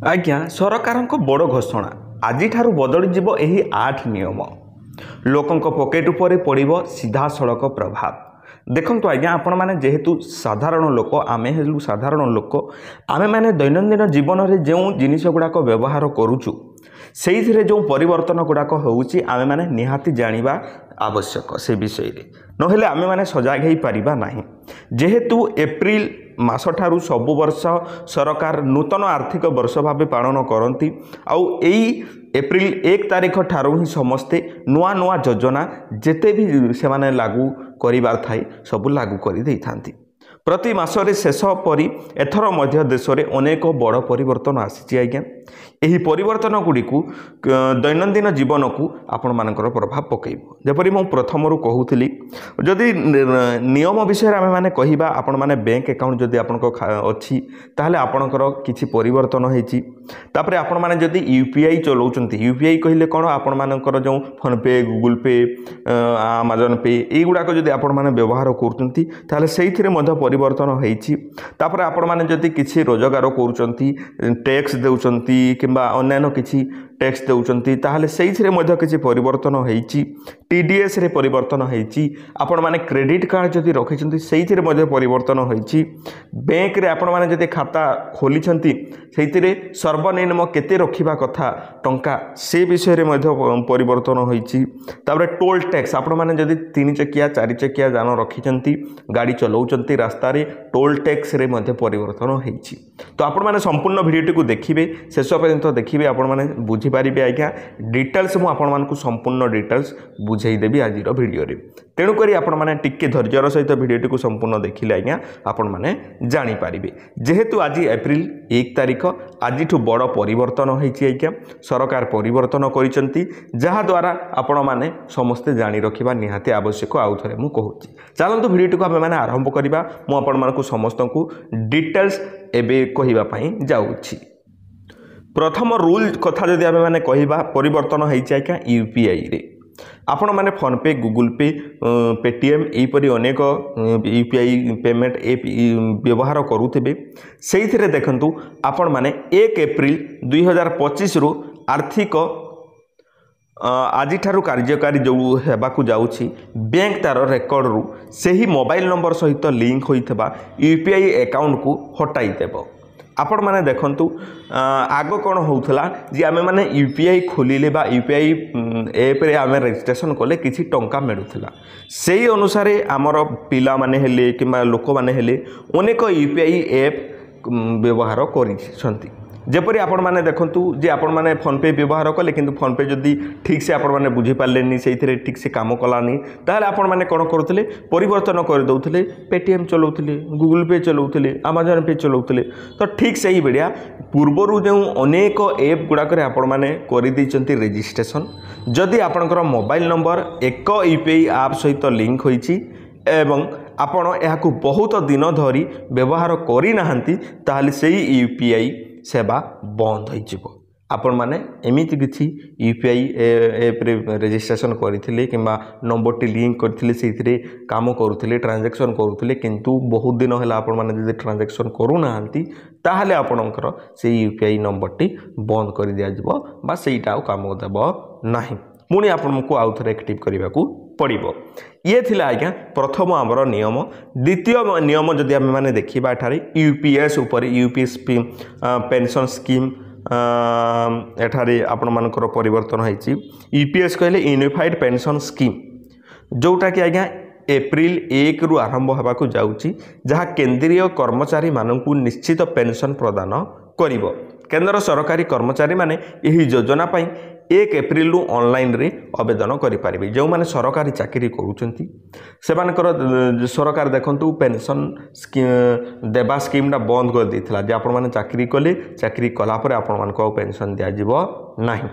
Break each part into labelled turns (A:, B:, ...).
A: आज्ञा सरकार बड़ घोषणा आज बदली यही 8 नियम लोकों पॉकेट उपर पड़ो सीधा सड़क प्रभाव। देखु आज्ञा आपण मैंने जेहेतु साधारण लोक आमे हेलु साधारण लोक आमे मैंने दैनंदिन जीवन में जो जिनिस गुड़ाक व्यवहार करुचु से जो परिवर्तन गुड़ाक होउची आमे मैंने निहाती जानिबा आवश्यक से विषय रे नहेले आमे मैंने सजाग हो पारिबा नाही। जेहेतु एप्रिल मास ठारू सबु वर्ष सरकार नूतन आर्थिक वर्ष भाव पालन करती आउ एई एप्रिल 1 तारिख ठारू ही समस्ते नुआ नुआ योजना जेते भी से माने लागू करिबार थाई सबु लागू करि देई थांती। प्रति मासरे शेष परी एथर मध्य देश में अनेक बड़ परिवर्तन आसी आज्ञा यही परिवर्तन गुड़ी दैनंदिन जीवन को आपण मानकर प्रभाव पकईब। जपरी मु प्रथम कहूली जदि नियम विषय आम मैंने कहवा आपण मैंने बैंक अकाउंट जदि आपण अच्छी ताहले आपणकर किछि परिवर्तन होइछि। तापरे आपण माने जदि यूपीआई चलाउछंती यूपीआई कहले कोन आपण मानकर जो फोन पे गूगल पे अमेजन पे एगुड़ाक जदि आपण माने व्यवहार करछंती ताहले सेइथिरे मध्य परिवर्तन होइछि। तापरे आपण माने जदि किछि रोजगार करूछंती टैक्स देउछंती किंबा अन्यान्य किछि टैक्स देउछंती ताहले सेइथिरे मध्य किछि परिवर्तन होइछि। टीडीएस रे परिवर्तन होइछि। आपण माने क्रेडिट कार्ड जदि रखिछंती सेइथिरे मध्य परिवर्तन होइछि। बैंक रे आपण माने जदि खाता खोलिछंती सेइथिरे सर्वनिम्न केते रखिबा कथा टंका से विषय रे मध्य परिवर्तन होइछि। तापरे टोल टैक्स आपण माने जदि 3 चकिया 4 चकिया जान रखिछंती गाड़ी चलाउछंती रास्ता रे टोल टैक्स रे मध्य परिवर्तन होइछि। तो आपण माने संपूर्ण वीडियो को देखिबे शेष पर्यंत देखिबे आपण माने बुझी पारिबे आज्ञा डिटेल्स मु आपण मानकु संपूर्ण डिटेल्स बुझाई देबी आजिर वीडियो रे। तेणु करी आपण माने टिके धैर्यर सहित वीडियो को संपूर्ण देखिले आज्ञा आपण माने जानि पारिबे। जेहेतु आज एप्रिल 1 तारिख आजिठु बड़ परिवर्तन होइछि आज्ञा सरकार परिवर्तन करिसंती जहा द्वारा आपण माने समस्ते जानि रखिबा निहाती आवश्यक। आउ थरे मु कहूछि चलंतु वीडियो को आमे माने आरंभ करिबा। मु आपण मानकु समस्तंकु डिटेल्स एबे कहिबा पई जाउछि। प्रथम रूल कथा जदि आमे माने कहिबा परिवर्तन होइछि आज्ञा यूपीआई रे आपण माने फोन पे गूगल पे पेटीएम एपरी अनेक यूपीआई पेमेंट एप व्यवहार करुथिबे सेइथिरे देखंतु आपण माने 1 एप्रिल 2025 रु आर्थिक आज ठारू कार्यकारी जो हेबाकु जाउछि बैंक तार रेकर्ड रु सेही मोबाइल नंबर सहित लिंक होइथबा यूपीआई अकाउंट को हटाई देबो। आपण माने देखंतु आग कौन होउथला जे आमे माने यूपीआई खोलिले बा यूपीआई ऐप रे आमे रजिस्ट्रेशन कले किछि टंका मिलुथला सेही अनुसार आमर पिला माने हेले किबा लोक माने हेले अनेक यूपीआई ऐप व्यवहार करिसंती। जेपरी आपण माने देखंतु जे आपण माने फोन पे व्यवहार कले किंतु फोन पे जदि ठीक से आपण माने बुझी पारलेनी सेइथिरे ठीक से काम कलानी ताहले आपण माने कोन करथले परिवर्तन कर दउथले पेटीएम चलाउथले गूगल पे चलाउथले अमेजन पे चलाउथले। तो ठीक सही बेडिया पूर्वरु जो अनेक ऐप गुडा करे आपण माने करि दैचंती रजिस्ट्रेशन जदि आपनकर मोबाइल नंबर एक यूपीआई ऐप सहित लिंक होइछि एवं आपण एहाकु बहुत दिन धरी व्यवहार करि नाहंती ताहले सेही यूपीआई सेवा बंद हो। आपण माने एमिति किछि यूपीआई ऐप रे रजिस्ट्रेशन करथिले किंबा नंबर टी लिंक करथिले सेथिरे काम करूथिले ट्रांजैक्शन करूथिले किंतु बहुत दिन होला आपण माने जदि ट्रांजैक्शन करू नाहंती ताहले आपणकर से यूपीआई नंबर टी बंद कर दिया जिवो बा सेइटा काम देबो नाही पुणी आपको आउ थे एक्टिव करने को पड़ो। ये थिला आज्ञा प्रथम आमर नियम। द्वितीय नियम जदि आम मैंने देखा एठारे यूपीएस उपर यूपीएस पेंशन स्कीम एठारे आपण मानकर परिवर्तन होइछि। यूपीएस कहले यूनिफाइड पेंशन स्कीम जोटा कि आज्ञा एप्रिल 1 रु आरंभ होबाकू जाउछि जहाँ केंद्रीय कर्मचारी मानकू निश्चित पेंशन प्रदान करिवो। केंद्र सरकारी कर्मचारी माने यही योजना पाई 1 एप्रिल रु ऑनलाइन रे आवेदन करि पारिबे। जो माने सरकारी चाकरी करूचंती सेमानकर सरकार देखंतु पेंशन स्कीम देबा स्कीमटा बंद कर देथिला जे आपण माने चाकरी कले चाकरी कला परे आपण मानको पेंशन दिया जिवो नाही।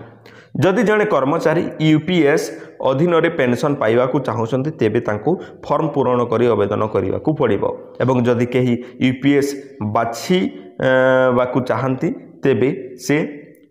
A: जदि जने कर्मचारी यूपीएस अधीन रे पेंशन पाइबा को चाहउछंती तेबे तांको फॉर्म पूरण करी आवेदन करिवा को पड़िबो एवं जदि केही यूपीएस बाछि बाकू चाहंती तेबे से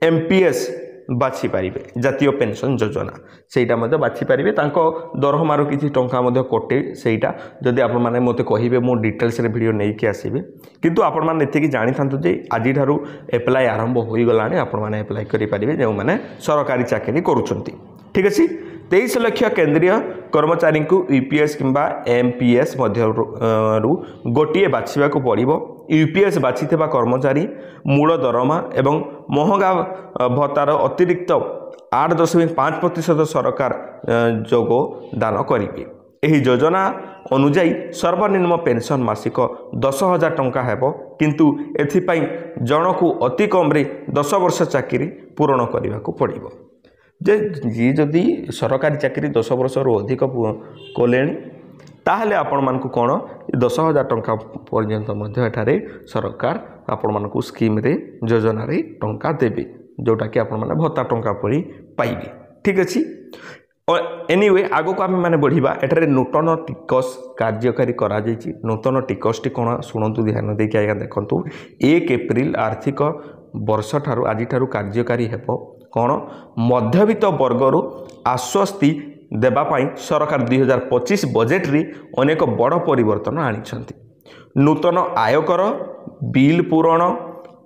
A: एमपीएस बाछि पारिबे जातीय पेंशन योजना सेटा मध्य बाछि पारिबे तांको दरहमार किछि टंका मध्य कटे सेटा जदि आपण माने मते कहिबे मो डिटेल्स रे वीडियो नै कि आसीबे किंतु आपण माने एति कि जानि थांतु जे आजि थारु एप्लाई आरंभ होई गलानी आपण माने एप्लाई करि पारिबे जे माने सरकारी चाकरी करूछंती ठीक अछि 23 लाख केंद्रीय कर्मचारी को यूपीएस किंबा एमपीएस मध्य गोटे बाछिबा को पड़िबो यूपीएस बाछिथिबा कर्मचारी मूल दरमा एवं महंगा भत्तार अतिरिक्त 8.5% सरकार योगदान करिबे एही योजना अनुଯାୟୀ सर्वनिम्न पेंशन मासिक 10,000 टंका हेबो किंतु एथिपाई जनकु अति कम रे 10 वर्ष चाकरी पूर्ण करने को पड़िबो जे जी जदि सरकारी चाकरी 10 वर्ष रु अधिक कोले ताहले आपण मानकु कोन 10,000 टंका पर्यंत मध्य एठारे सरकार आपण मानकु स्कीम रे योजना रे टंका देबे जोटा कि आपण माने भत्ता टंका परि पाइबे ठीक अछि एनीवे आगो को आम माने बढ़िबा एठारे नूतन टिकस कार्यकारी करा जायछि नूतन टिकस टी कोन सुनंतु ध्यान देके आया देखंतु 1 एप्रिल आर्थिक वर्ष ठारू आजि ठारू कार्यकारी हेबो कौन मध्यवित्त वर्गर आश्वस्ति देवाई सरकार 2025 बजेट रे अनेक बड़ परिवर्तन आनिछंती नूतन आयकर बिल पूरण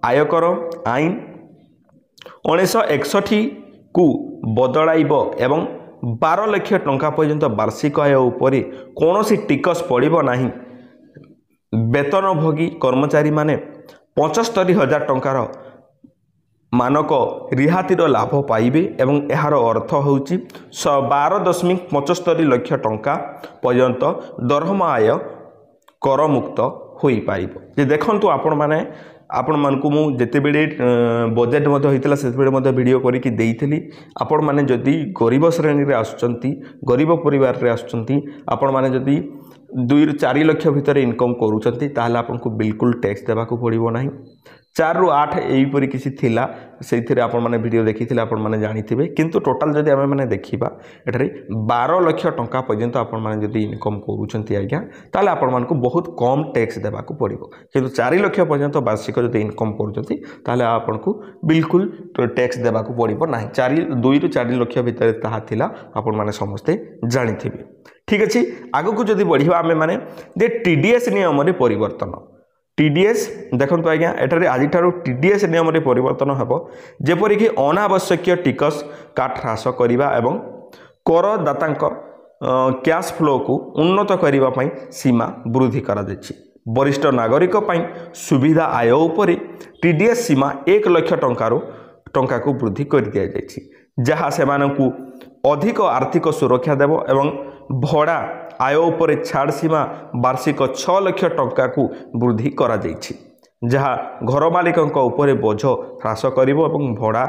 A: आयकर आईन 1961 को बदलाइब एवं 12 लाख टंका पर्यंत वार्षिक आय उपरे कौनसी टिकस पड़िबो नाही वेतनभोगी कर्मचारी माने 75,000 टंकार मानक रिहातिर लाभ पाइबे एवं यार अर्थ होउची 12.75 लाख टंका पर्यंत दरहमा आय कर मुक्त होई पारिबो जे देखंतु आपण मानकु मु जेते बेले बजेट मध्य होइतला से बेले मध्य वीडियो करी कि देइथली आपण माने जदी गरीब श्रेणी रे आसुचंती गरीब परिवार रे आसुचंती आपण माने जदी 2 ରୁ 4 लाख भितर इनकम करूचंती ताहले आपनको बिल्कुल टैक्स देबा को पड़िबो नाही 4 ରୁ 8 एहीपरि किसी थिला सेथिरे आपण माने वीडियो देखिथिले आपण माने जानिथिबे किंतु टोटल जदि आमे माने देखिबा एठारे 12 लाख टंका पर्यंत आपण माने जदि इनकम करूचंती आज्ञा ताले आपण मानको बहुत कम टैक्स देबा को पड़िबो किंतु 4 लाख पर्यंत वार्षिक जदि इनकम करूचंती ताले आपनको बिल्कुल टैक्स देबा को पड़िबो नाही 2 ରୁ 4 लाख भितर ताहा थिला आपण माने समस्ते जानिथिबे ठीक अछि आगो को जदि बढ़िबा आमे माने जे टीडीएस नियम रे परिवर्तन टीडीएस देखंतु आज्ञा एठारे आजि ठारो टीडीएस नियम रे परिवर्तन हेबो जेपरि कि अनावश्यक टिकस काट ह्रास करिबा एवं करदातांक कैश फ्लो को उन्नत करिबा पई सीमा वृद्धि करा दैछि वरिष्ठ नागरिक पई सुविधा आय उपरे टीडीएस सीमा 1 लाख टंका को वृद्धि कर दिया जायछि जहा सेमानकु अधिक आर्थिक सुरक्षा देबो एवं भड़ा आय उपरे छाड़ सीमा वार्षिक 6 लाख टंका को वृद्धि करा जायछि जहा घर मालिकंक उपरे बोझ ह्रास करिवो एवं भड़ा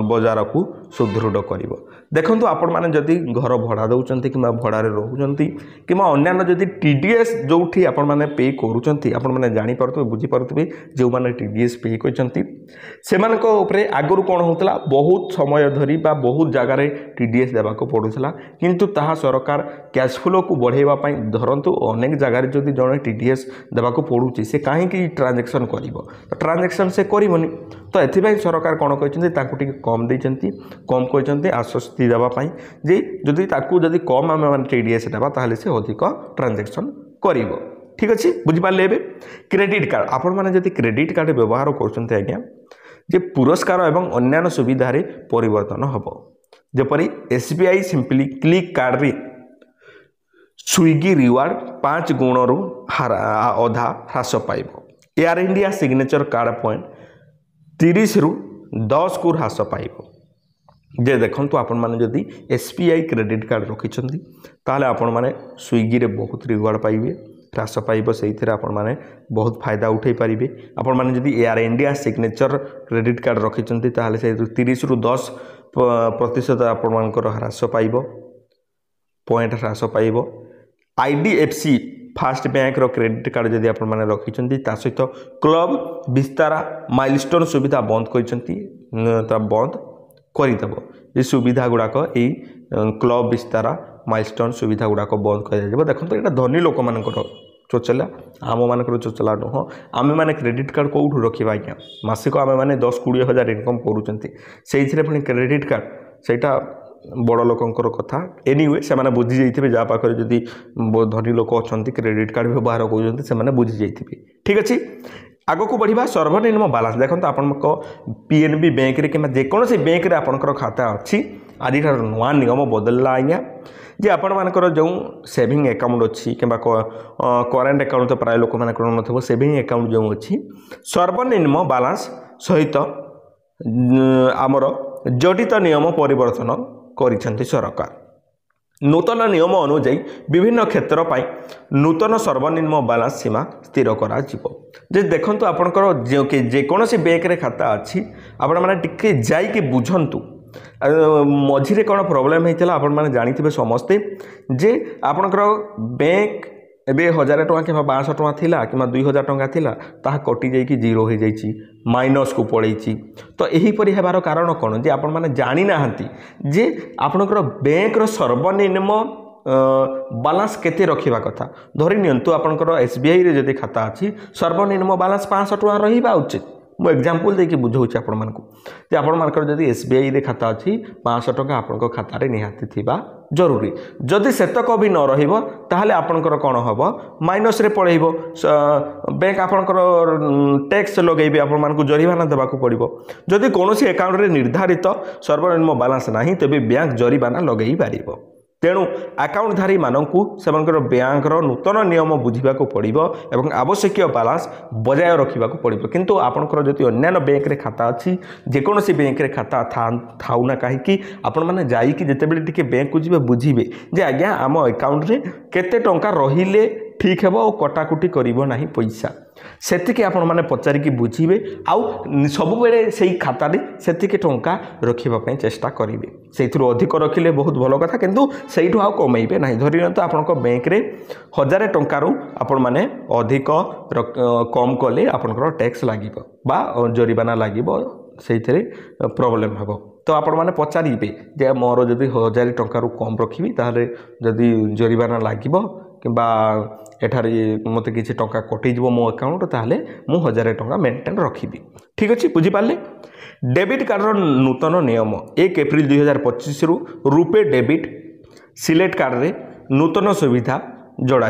A: बजार को सुदृढ़ करिवो देखंतु आपण माने जदि घर भड़ा दउचंती किबा भड़ा रे रहउचंती किबा अन्यान्य जदि टीडीएस जोठी आपण माने पे करूचंती आपण माने जानि परतबे बुझी परतबे जे माने टीडीएस पे करचंती सेमानक उपरे आगरु कोन होतला बहुत समय धरी बा बहुत जगह रे टीडीएस देबा को पडुथला किंतु ताहा सरकार कैश फ्लो को बढ़ेबा पई धरंतु अनेक जगह रे जदि जणे टीडीएस देबा को पडुची से काहे कि ट्रांजैक्शन करिवो तो ट्रांजैक्शन से करिवोनी तो एथिबाई सरकार कोन कहचंती ताकू टिके कम दैचंती कम कहचंती आश्वस्ति देबा पई जे जदि ताकू जदि कम आमे माने टीडीएस देबा ताहले से अधिक ट्रांजैक्शन करिवो ठीक अछि बुझि पाले एबे क्रेडिट कार्ड आपण माने जदि क्रेडिट कार्ड व्यवहार करचंती आज्ञा जे पुरस्कार एवं अन्यान्य सुविधा रे परिवर्तन हबो जेपरि एसबीआई सिंपली क्लिक कार्ड रे स्विगी रिवार्ड 5 गुण रु अधा ह्रास पाइबो Air India signature card point 30 रु 10 को ह्रास पाइबो जे देखंतु आपण माने जदि एसबीआई क्रेडिट कार्ड रखिछंती ताले आपण माने स्विगी रे बहुत रिवार्ड पाइबे ह्रास पाइबो सेइथिरे आपण माने बहुत फायदा उठै पारिबे आपण माने जदि Air India signature credit card रखिछंती ताले से 30 रु 10% आपण मानकर ह्रास पाइबो पॉइंट ह्रास पाइबो आईडीएफसी फास्ट बैंक रो क्रेडिट कार्ड जदि आपण माने रखिछंती ता सहित क्लब विस्तारा माइलस्टोन सुविधा बंद करिसंती ता बंद करि देबो ए सुविधा गुडाक ए क्लब विस्तारा माइलस्टोन सुविधा गुडाक बंद कर देबो देखंतु एटा धनी लोक मानकर चोचला आम मानकर चोचला नुह आम मैंने क्रेडिट कार्ड कौटू रखा आज्ञा मासिक आम मैंने 10-20 हज़ार इनकम करुँचे पुणी क्रेडिट कार्ड सेटा बड़ लोकंर कथा एनीवे से बुझी जाइए जहाँ पाखे जदि धनी लोक अच्छा क्रेडिट कार्ड व्यवहार कर बुझी जाइए ठीक अच्छे आग को बढ़िया सर्वनिम्न बालांस देखो आपण पीएनबी बैंक रे कि जेकोसी बैंक रे आपणकर खाता अच्छी आज नुआ नियम बदलला आज्ञा जे आपण मानकर जो सेविंग अकाउंट अच्छी कि करेन्ट अकाउंट तो प्राय लोक मैंने सेविंग अकाउंट जो अच्छी सर्वनिम्न बालांस सहित आमर जड़ित नियम परिवर्तन करिसेंति सरकार नूतन नियम अनुଯାୟୀ विभिन्न क्षेत्र पाई नूतन सर्वनिम्न बालांस सीमा स्थिर करा जिवो जे देखंतु आपनकर जेकोसी बैंक रे खाता अच्छी आपण माने टिके जाई के बुझंतु मझिरे कौन प्रोब्लेम होता आपण मैंने जानी समस्ते जे आपणकर बैंक एबे 1000 टଙ୍କା कि 500 टଙ୍କା थिला कि 2000 टଙ୍କା थिला ताहा कटि जाई कि जीरो हो जाई माइनस को पड़ेछि तो यही परि हेबार कारण कोन जे आपण माने जानि नाहंती जे आपणकर बैंक रो सर्वनिम्न बालांस केते रखिबा कथा धरि नियंतु आपणकर एसबीआई रे जदि खाता अछि सर्वनिम्न बालांस 500 टଙ୍କା रहिबा उचित मु एग्जांपल देकी बुझाऊँ आपण मानकु जे आपण मानकर जदि एसबीआई रे खाता अच्छी 500 टଙ୍କା आपणको खाता रे निहाती थिबा जरूरी जदि सेतक भी न रहिबो ताहले आपणकर कोन हबो माइनस रे पळेइबो बैंक आपणकर टैक्स लगेबे आपण मानकु जरिमाना देबा को पड़िबो जदि कोनोसी अकाउंट रे निर्धारित सर्वनिम्न बालांस नाही तबे बैंक जरिमाना लगेई पारिबो तेणु अकाउंटधारी मानकु सेमानकर बैंक नूतन नियम बुझा पड़ो और आवश्यक बालांस बजाय रखा पड़ो किंतु आपंकर जदि अन्य बैंक रे खाता अच्छी जेकोसी बैंक रे खाता थाउ ना कहीं आपण मैंने जाते बैंक को जी बुझे जे आज्ञा आम अकाउंट रे केते टंका रहिले ठीक है और कटाकुटी करिबो नाही पैसा सेतिके आपण माने पचारिकी बुझीबे आउ सब बेले सेही खाता रे सेतिके टंका रखिबा पई चेष्टा करिवे सेथिरु अधिक रखिले बहुत भलो कथा किंतु सेइठु आउ कमेइबे नाही धरिन तो आपनको बैंक रे 1000 टंका रु आपण माने अधिक कम कले आपनकर टैक्स लागिबो बा जरिमाना लागिबो सेइथिरे प्रॉब्लम हबो तो आपण माने पचारिबे जे मोर जदि 1000 टंका रु कम रखिबी ताहले जदि जरिमाना लागिबो किंबा एठार मत किसी टंका कटिज मो अकाउंट ताहले मु 1000 टंका मेंटेन रखिबी ठीक अच्छे बुझीपारे डेबिट कार्ड नूतन नियम 1 एप्रिल 2025 रु रुपे डेबिट सिलेक्ट कार्ड रे नूतन सुविधा जोड़ा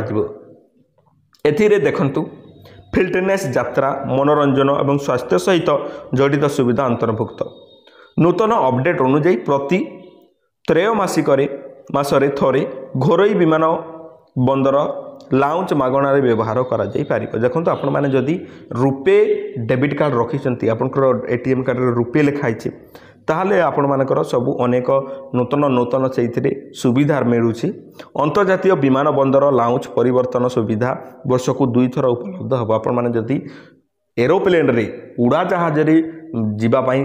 A: एथिरे देखंतु फिटनेस यात्रा मनोरंजन और स्वास्थ्य सहित जड़ित सुविधा अंतर्भुक्त नूतन अपडेट अनुଯାୟୀ प्रति त्रैमासिक मासरे थरे घरोई विमान बंदर लाउंज मागणार व्यवहार करा जाई पारिबो देखो आपण माने जदि रुपे डेबिट कार्ड रखिचंती आपनकर एटीएम कार्ड रे रुपे लिखाइछे ताहले आपण मानकर सब अनेक नूतन नूतन से सुविधा मिलूची अंतर्जातीय विमान बंदर लाउंज परिवर्तन सुविधा वर्ष को 2 थर उपलब्ध हम आपण माने जदि एरोप्लेन रे उड़ा जहाज रे जीवाई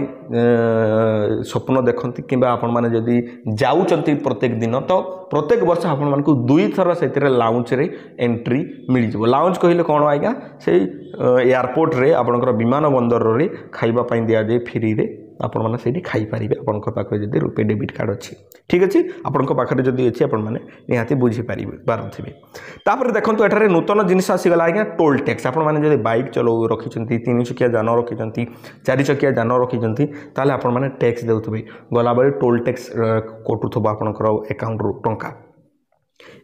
A: स्वप्न देखती कि आपण मैंने जदि जाऊँच प्रत्येक दिन तो प्रत्येक वर्ष आपण मानक 2 थर से लाउंज रे एंट्री मिल जाव लाउंज कहले कौन आज्ञा से एयरपोर्ट रे आपणकर विमान बंदर रे खाइबा पई दिया जाए फ्री रे आपण माने सेठी खाई पारिबे आपनक पाखरे जदि रुपे डेबिट कार्ड अच्छी ठीक अच्छे आपनक पाखरे जदि अच्छी आपण माने निहाती बुझी पारिबे पारथिबे तापर देखंतु एठारे नूतन जिनिस आसीगला आज्ञा टोल टैक्स आपण माने जदि बाइक चलो रखिचंती 3 चकिया जान रखिचंती 4 चकिया जान रखिचंती ताले आपण माने टैक्स देउथबे गला बेले टोल टैक्स कटुथबो आपनकर अकाउंट रो टंका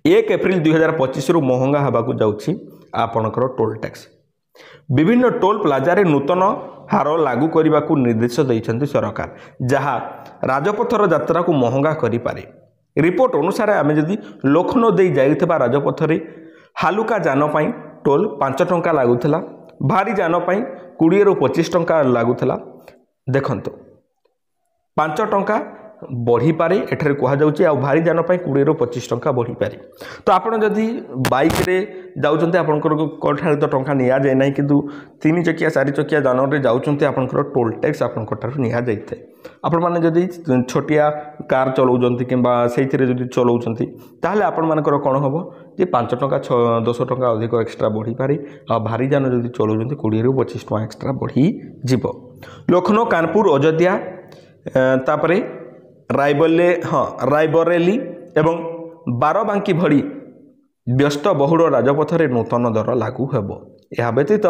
A: 1 एप्रिल 2025 रु महंगा हबाकू जाउछि आपनकर टोल टैक्स विभिन्न टोल प्लाजा रे नूतन हार लागू करने को निर्देश देइछन्ति सरकार जहाँ राजपथर यात्रा को महंगा करि पारे रिपोर्ट अनुसार आम जदि लखनऊ दे जाइथिबा राजपथ रे हालुका जान पाई टोल 5 टंका लागुथला भारी जान पाई 20 रु 25 टंका लागुथला देखंतु 5 टंका बढ़ी पारे एठारे कहा जाउछि आ भारी जान पाई 20 रु 25 टंका बढ़ी पारे तो आपण जदि बाइक रे जाउचंते आपनकर कोठार तो टंका निया जाय नै किंतु 3 चकिया 4 चकिया जान रे जाउचंते आपनकर टोल टैक्स आपनकर ठार निया जायथे आपण माने जदि छोटिया कार चलाउचंती किंबा सेइथिरे जदि चलाउचंती ताहले आपण मानकर कोन हबो जे 5 टंका 10 टंका अधिक एक्स्ट्रा बढ़ी पारे आ भारी जान जदि चलाउचंती 20 रु 25 टंका एक्स्ट्रा बढ़ी जिवो लखनऊ कानपुर अयोध्या तापरे रायबरेली एवं बारबांकी भली ବ୍ୟସ୍ତବହୁଳ ରାଜପଥରେ ନୂତନ ଦର ଲାଗୁ ହେବ। ଏହା ବ୍ୟତୀତ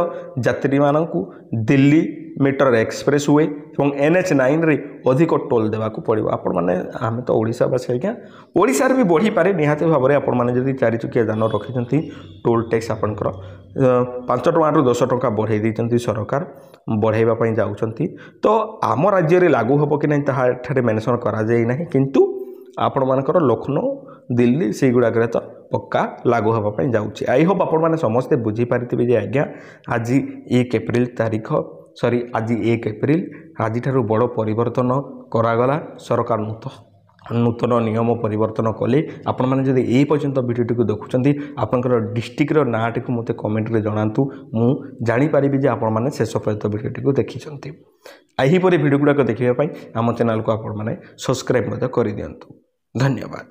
A: ଯାତ୍ରୀମାନଙ୍କୁ ଦିଲ୍ଲୀ ମିଟର ଏକ୍ସପ୍ରେସ ୱେ ଏବଂ NH9ରେ ଅଧିକ ଟୋଲ୍ ଦେବାକୁ ପଡ଼ିବ। ଆପଣମାନେ ଆମେ ତ ଓଡ଼ିଶାବାସୀ ଆଜ୍ଞା, ଓଡ଼ିଶାରେ ବି ବଢ଼ିପାରେ ନିହାତି ଭାବରେ। ଆପଣମାନେ ଯଦି 4 ଚକିଆ ଯାନ ରଖିଛନ୍ତି ଟୋଲ୍ ଟ୍ୟାକ୍ସ ଆପଣଙ୍କର 5 ଟଙ୍କାରୁ 10 ଟଙ୍କା ବଢ଼େଇ ଦେଇଛନ୍ତି ସରକାର, ବଢ଼େଇବା ପାଇଁ ଯାଉଛନ୍ତି। ତ ଆମ ରାଜ୍ୟରେ ଲାଗୁ ହେବ କି ନାହିଁ ତାହା ଏଠାରେ ମେନସନ୍ କରାଯାଇ ନାହିଁ, କିନ୍ତୁ ଆପଣମାନଙ୍କର ଲକ୍ଷ୍ନୌ ଦିଲ୍ଲୀ ସେଇଗୁଡ଼ାକରେ ତ ପକ୍କା ଲାଗୁ ହେବା ପାଇଁ ଯାଉଛି। ଆଇ ହୋପ୍ ଆପଣମାନେ ସମସ୍ତେ ବୁଝିପାରିଥିବେ ଯେ ଆଜ୍ଞା ଆଜି 1 ଏପ୍ରିଲ ତାରିଖ ଆଜି 1 ଏପ୍ରିଲ, ଆଜିଠାରୁ ବଡ଼ ପରିବର୍ତ୍ତନ କରାଗଲା। ସରକାର ନୂତନ ନିୟମ ପରିବର୍ତ୍ତନ କଲେ। ଆପଣମାନେ ଯଦି এই ପର୍ଯ୍ୟନ୍ତ ଭିଡ଼ିଓଟିକୁ ଦେଖୁଛନ୍ତି ଆପଣଙ୍କର ଡିଷ୍ଟ୍ରିକ୍ଟର ନାଁଟିକୁ ମୋତେ କମେଣ୍ଟରେ ଜଣାନ୍ତୁ, ମୁଁ ଜାଣିପାରିବି ଯେ ଆପଣମାନେ ଶେଷ ପର୍ଯ୍ୟନ୍ତ ଭିଡ଼ିଓଟିକୁ ଦେଖିଛନ୍ତି। ଏହିପରି ଭିଡ଼ିଓ ଗୁଡ଼ାକ ଦେଖିବା ପାଇଁ ଆମ ଚ୍ୟାନେଲକୁ ଆପଣମାନେ ସବସ୍କ୍ରାଇବ୍ ମଧ୍ୟ କରିଦିଅନ୍ତୁ। ଧନ୍ୟବାଦ।